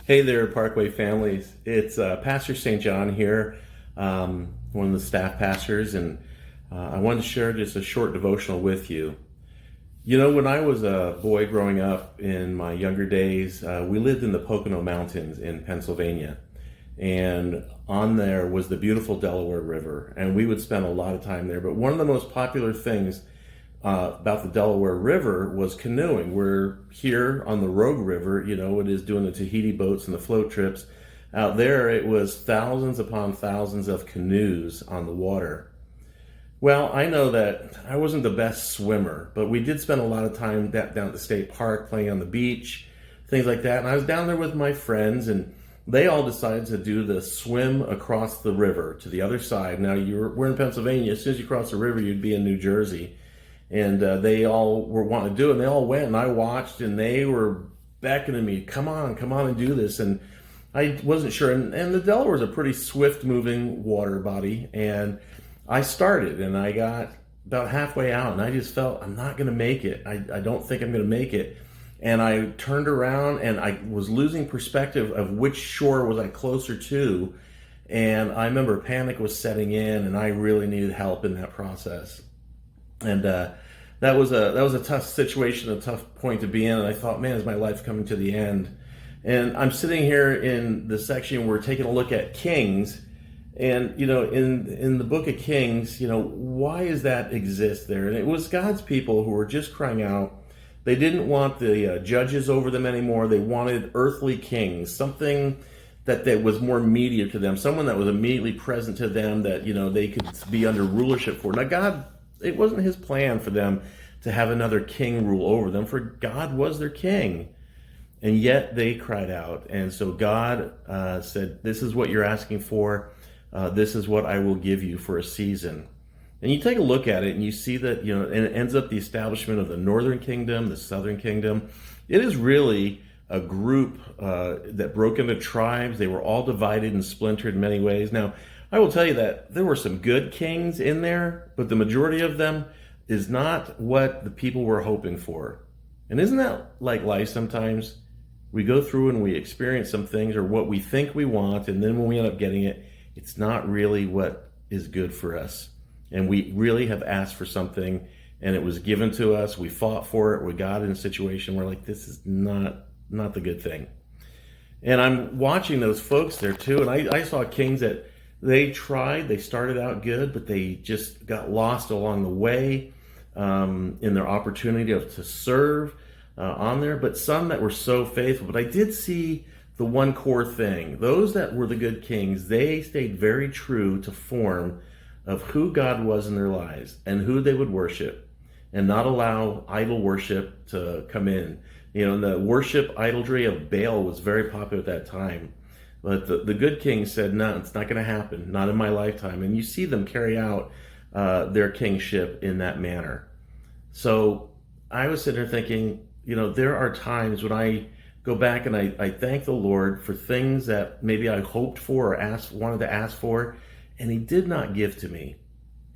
Hey there, Parkway families. It's Pastor St. John here, one of the staff pastors, and I wanted to share just a short devotional with you. You know, when I was a boy growing up in my younger days, we lived in the Pocono Mountains in Pennsylvania, and on there was the beautiful Delaware River, and we would spend a lot of time there. But one of the most popular things about the Delaware River was canoeing. We're here on the Rogue River, you know, it is doing the Tahiti boats and the float trips. Out there, it was thousands upon thousands of canoes on the water. Well, I know that I wasn't the best swimmer, but we did spend a lot of time down at the state park playing on the beach, things like that. And I was down there with my friends, and they all decided to do the swim across the river to the other side. Now, we're in Pennsylvania. As soon as you cross the river, you'd be in New Jersey. And they all were wanting to do it, and they all went, and I watched, and they were beckoning me, come on and do this. And I wasn't sure. And the Delaware is a pretty swift-moving water body, and I started, and I got about halfway out, and I just felt, I'm not going to make it. I don't think I'm going to make it. And I turned around, and I was losing perspective of which shore was I closer to. And I remember panic was setting in, and I really needed help in that process. And that was a tough situation, a tough point to be in. And I thought, man, is my life coming to the end? And I'm sitting here in the section where we're taking a look at Kings. And, you know, in the book of Kings, you know, why does that exist there? And it was God's people who were just crying out. They didn't want the judges over them anymore. They wanted earthly kings, something that was more immediate to them, someone that was immediately present to them that, you know, they could be under rulership for. Now, God, it wasn't his plan for them to have another king rule over them, for God was their king. And yet they cried out. And so God said, this is what you're asking for. This is what I will give you for a season. And you take a look at it and you see that, you know, and it ends up the establishment of the northern kingdom, the southern kingdom. It is really a group that broke into tribes. They were all divided and splintered in many ways. Now, I will tell you that there were some good kings in there, but the majority of them is not what the people were hoping for. And isn't that like life sometimes? We go through and we experience some things or what we think we want, and then when we end up getting it, it's not really what is good for us. And we really have asked for something, and it was given to us. We fought for it. We got in a situation where, like, this is not the good thing. And I'm watching those folks there too, and I saw kings that they started out good, but they just got lost along the way in their opportunity to serve on there. But some that were so faithful. But I did see the one core thing. Those that were the good kings, they stayed very true to form of who God was in their lives and who they would worship, and not allow idol worship to come in. You know, the worship idolatry of Baal was very popular at that time. But the good king said, no, it's not going to happen, not in my lifetime. And you see them carry out their kingship in that manner. So I was sitting there thinking, you know, there are times when I go back and I thank the Lord for things that maybe I hoped for or wanted to ask for, and he did not give to me.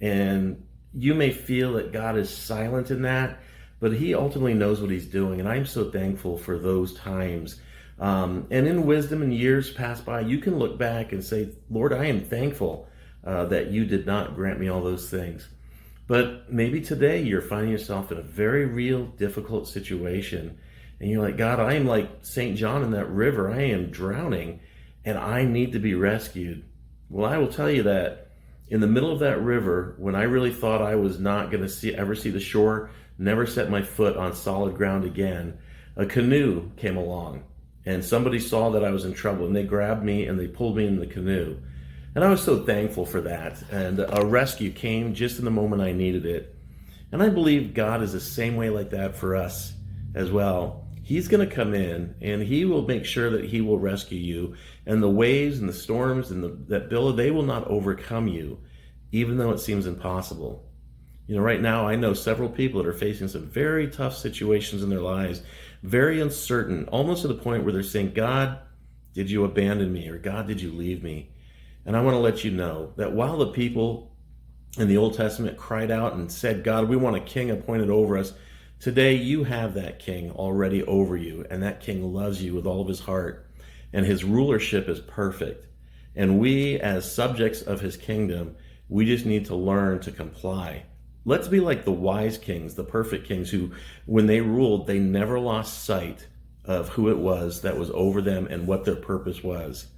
And you may feel that God is silent in that, but he ultimately knows what he's doing. And I'm so thankful for those times. And in wisdom and years passed by, you can look back and say, Lord, I am thankful that you did not grant me all those things. But maybe today you're finding yourself in a very real, difficult situation. And you're like, God, I am like St. John in that river. I am drowning and I need to be rescued. Well, I will tell you that in the middle of that river, when I really thought I was not going to ever see the shore, never set my foot on solid ground again, a canoe came along. And somebody saw that I was in trouble, and they grabbed me and they pulled me in the canoe. And I was so thankful for that. And a rescue came just in the moment I needed it. And I believe God is the same way like that for us as well. He's going to come in and he will make sure that he will rescue you. And the waves and the storms and that billow, they will not overcome you, even though it seems impossible. You know, right now I know several people that are facing some very tough situations in their lives, very uncertain, almost to the point where they're saying, God, did you abandon me? Or God, did you leave me? And I want to let you know that while the people in the Old Testament cried out and said, God, we want a king appointed over us, today you have that king already over you, and that king loves you with all of his heart. and his rulership is perfect. And we, as subjects of his kingdom, we just need to learn to comply. Let's be like the wise kings, the perfect kings who, when they ruled, they never lost sight of who it was that was over them and what their purpose was.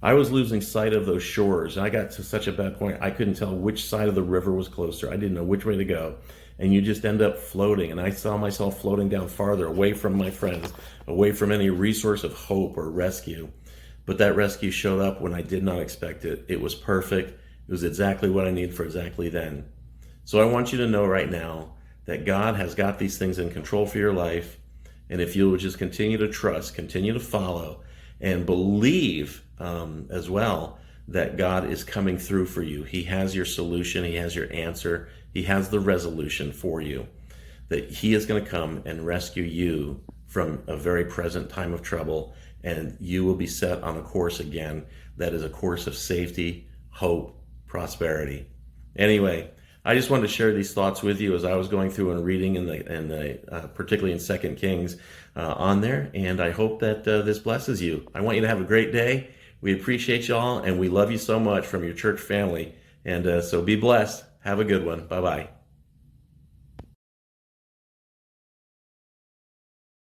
I was losing sight of those shores. I got to such a bad point, I couldn't tell which side of the river was closer. I didn't know which way to go. And you just end up floating. And I saw myself floating down farther, away from my friends, away from any resource of hope or rescue. But that rescue showed up when I did not expect it. It was perfect. It was exactly what I needed for exactly then. So I want you to know right now that God has got these things in control for your life. And if you will just continue to trust, continue to follow, and believe as well that God is coming through for you. He has your solution. He has your answer. He has the resolution for you. That he is going to come and rescue you from a very present time of trouble, and you will be set on a course again that is a course of safety, hope, prosperity. Anyway, I just wanted to share these thoughts with you as I was going through and reading particularly in 2 Kings on there, and I hope that this blesses you. I want you to have a great day. We appreciate y'all, and we love you so much from your church family, and so be blessed. Have a good one. Bye-bye.